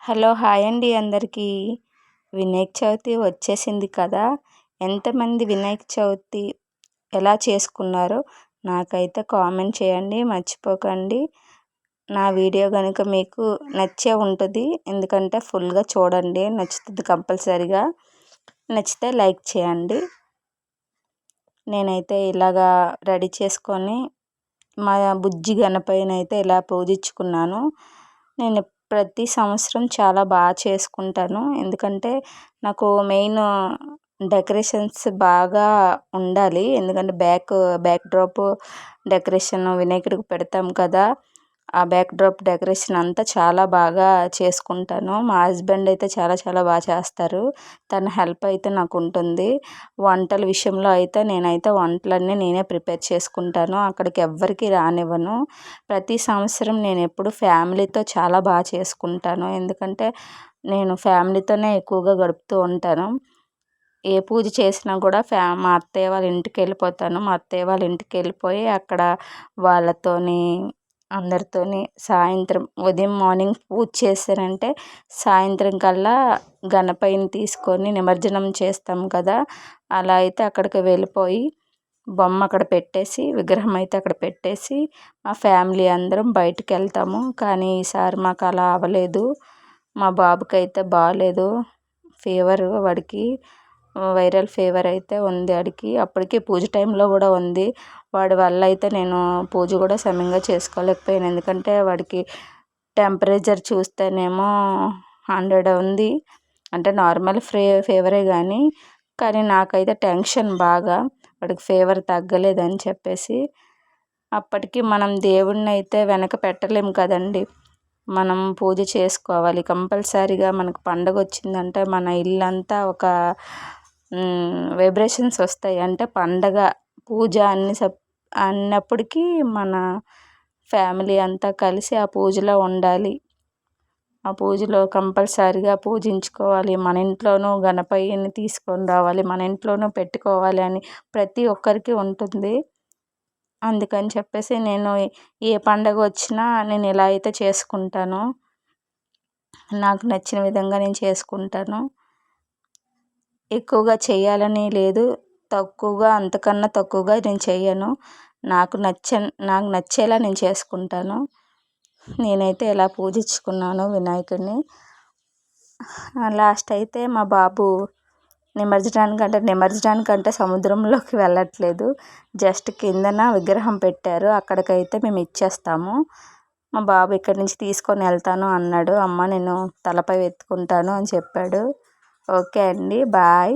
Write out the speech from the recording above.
Hello hi అండి అందరికీ. వినాయక చవితి వచ్చేసింది కదా. ఎంతమంది వినాయక చవితి ఎలా చేసుకున్నారో నాకైతే కామెంట్ చేయండి, మర్చిపోకండి. నా వీడియో కనుక మీకు నచ్చే ఉంటుంది, ఎందుకంటే ఫుల్గా చూడండి, నచ్చుతుంది కంపల్సరిగా. నచ్చితే లైక్ చేయండి. నేనైతే ఇలాగా రెడీ చేసుకొని మా బుజ్జి గణపయ్యని అయితే ఇలా పూజించుకున్నాను. నేను ప్రతి సంవత్సరం చాలా బాగా చేసుకుంటాను, ఎందుకంటే నాకు మెయిన్ డెకరేషన్స్ బాగా ఉండాలి. ఎందుకంటే బ్యాక్ డ్రాప్ డెకరేషన్ వినాయకుడికి పెడతాం కదా, ఆ బ్యాక్ డ్రాప్ డెకరేషన్ అంతా చాలా బాగా చేసుకుంటాను. మా హస్బెండ్ అయితే చాలా చాలా బాగా చేస్తారు. తన హెల్ప్ అయితే నాకు ఉంటుంది. వంటల విషయంలో అయితే నేనైతే వంటలన్నీ నేనే ప్రిపేర్ చేసుకుంటాను, అక్కడికి ఎవ్వరికి రానివ్వను. ప్రతి సంవత్సరం నేను ఎప్పుడు ఫ్యామిలీతో చాలా బాగా చేసుకుంటాను, ఎందుకంటే నేను ఫ్యామిలీతోనే ఎక్కువగా గడుపుతూ ఉంటాను. ఏ పూజ చేసినా కూడా మా అత్తయ్య వాళ్ళ ఇంటికి వెళ్ళిపోతాను. మా అత్తయ్య వాళ్ళ ఇంటికి వెళ్ళిపోయి అక్కడ వాళ్ళతోని అందరితోని సాయంత్రం ఉదయం మార్నింగ్ పూజ చేశానంటే సాయంత్రం కల్లా గణపయ్యని తీసుకొని నిమజ్జనం చేస్తాం కదా, అలా అయితే అక్కడికి వెళ్ళిపోయి బొమ్మ అక్కడ పెట్టేసి విగ్రహం అయితే అక్కడ పెట్టేసి మా ఫ్యామిలీ అందరం బయటికి వెళ్తాము. కానీ ఈసారి మాకు అలా అవ్వలేదు. మా బాబుకి అయితే బాగాలేదు, ఫీవర్, వాడికి వైరల్ ఫీవర్ అయితే ఉంది వాడికి. అప్పటికే పూజ టైంలో కూడా ఉంది. వాడి వల్ల అయితే నేను పూజ కూడా సమయంగా చేసుకోలేకపోయాను, ఎందుకంటే వాడికి టెంపరేచర్ చూస్తేనేమో 100 ఉంది. అంటే నార్మల్ ఫీవరే కానీ నాకైతే టెన్షన్ బాగా, వాడికి ఫీవర్ తగ్గలేదని చెప్పేసి. అప్పటికి మనం దేవుడిని అయితే వెనక పెట్టలేము కదండి, మనం పూజ చేసుకోవాలి కంపల్సరీగా. మనకు పండగ వచ్చిందంటే మన ఇల్లంతా ఒక వైబ్రేషన్స్ వస్తాయి. అంటే పండగ పూజ అన్నప్పటికీ మన ఫ్యామిలీ అంతా కలిసి ఆ పూజలో ఉండాలి. ఆ పూజలో కంపల్సరీగా పూజించుకోవాలి. మన ఇంట్లోనూ గణపయ్యని తీసుకొని రావాలి, మన ఇంట్లోనూ పెట్టుకోవాలి అని ప్రతి ఒక్కరికి ఉంటుంది. అందుకని చెప్పేసి నేను ఏ పండగ వచ్చినా నేను ఇలా అయితే చేసుకుంటాను. నాకు నచ్చిన విధంగా నేను చేసుకుంటాను. ఎక్కువగా చేయాలని లేదు, అంతకన్నా తక్కువగా నేను చేయను. నాకు నచ్చేలా నేను చేసుకుంటాను. నేనైతే ఇలా పూజించుకున్నాను వినాయకుడిని. లాస్ట్ అయితే మా బాబు నిమజ్జనానికంటే సముద్రంలోకి వెళ్ళట్లేదు, జస్ట్ కిందన విగ్రహం పెట్టారు, అక్కడికైతే మేము ఇచ్చేస్తాము. మా బాబు ఇక్కడి నుంచి తీసుకొని వెళ్తాను అన్నాడు. అమ్మ నేను తలపై ఎత్తుకుంటాను అని చెప్పాడు. ఓకే అండి, బాయ్.